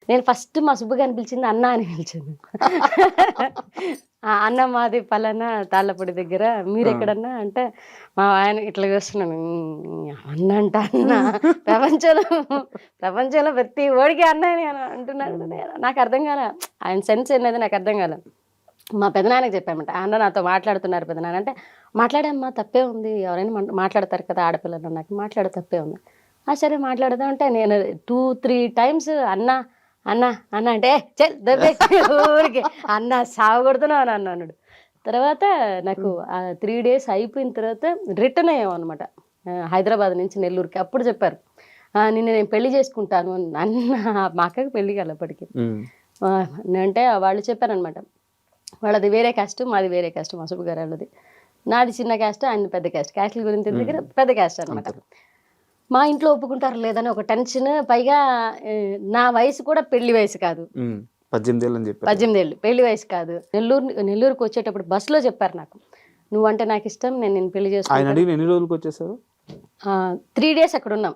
నేను ఫస్ట్ మా సుబ్బుగారిని పిలిచింది అన్న అని పిలిచాను. అన్న మాది పలానా తాళ్ళపూడి దగ్గర, మీరెక్కడన్నా అంటే, మా ఆయన ఇట్లా చూస్తున్నాను. అన్న అంట అన్న ప్రపంచంలో ప్రపంచంలో ప్రతి ఓడికి అన్న అని అంటున్నాడు. నాకు అర్థం కాల. ఆయన సెన్స్ అనేది నాకు అర్థం కాల. మా పెదనాన్నకి చెప్పామంట. అన్న నాతో మాట్లాడుతున్నారు పెదనాన్న అంటే, మాట్లాడమ్మా తప్పే ఉంది. ఎవరైనా మాట్లాడతారు కదా ఆడపిల్లలు నాకు. మాట్లాడ తప్పే ఉంది. సరే మాట్లాడదాం అంటే నేను 2, 3 టైమ్స్ అన్న అన్న అన్న అంటే చల్ దెబ్బే ఊరికి అన్న సాగు కొడుతున్నావు అని అన్నాడు. తర్వాత నాకు 3 డేస్ అయిపోయిన తర్వాత రిటర్న్ అయ్యాం అనమాట హైదరాబాద్ నుంచి నెల్లూరుకి. అప్పుడు చెప్పారు నిన్ను నేను పెళ్లి చేసుకుంటాను అన్న. మా అక్కకి పెళ్లి కాలే అప్పటికి. అంటే వాళ్ళు చెప్పారనమాట, వాళ్ళది వేరే క్యాస్ట్, మాది వేరే క్యాస్ట్. మా సుబ్బు గారు వాళ్ళది, నాది చిన్న క్యాస్ట్, ఆయన పెద్ద క్యాస్ట్. క్యాస్ట్ల గురించి దగ్గర పెద్ద క్యాస్ట్ అనమాట. మా ఇంట్లో ఒప్పుకుంటారు లేదని ఒక టెన్షన్. పైగా నా వయసు కూడా పెళ్లి వయసు కాదు, 18 ఏళ్ళు పెళ్లి వయసు కాదు. నెల్లూరుకి వచ్చేటప్పుడు బస్సులో చెప్పారు నాకు, నువ్వంటే నాకు ఇష్టం, నేను పెళ్లి చేసుకుంటాను. 3 డేస్ అక్కడ ఉన్నాం.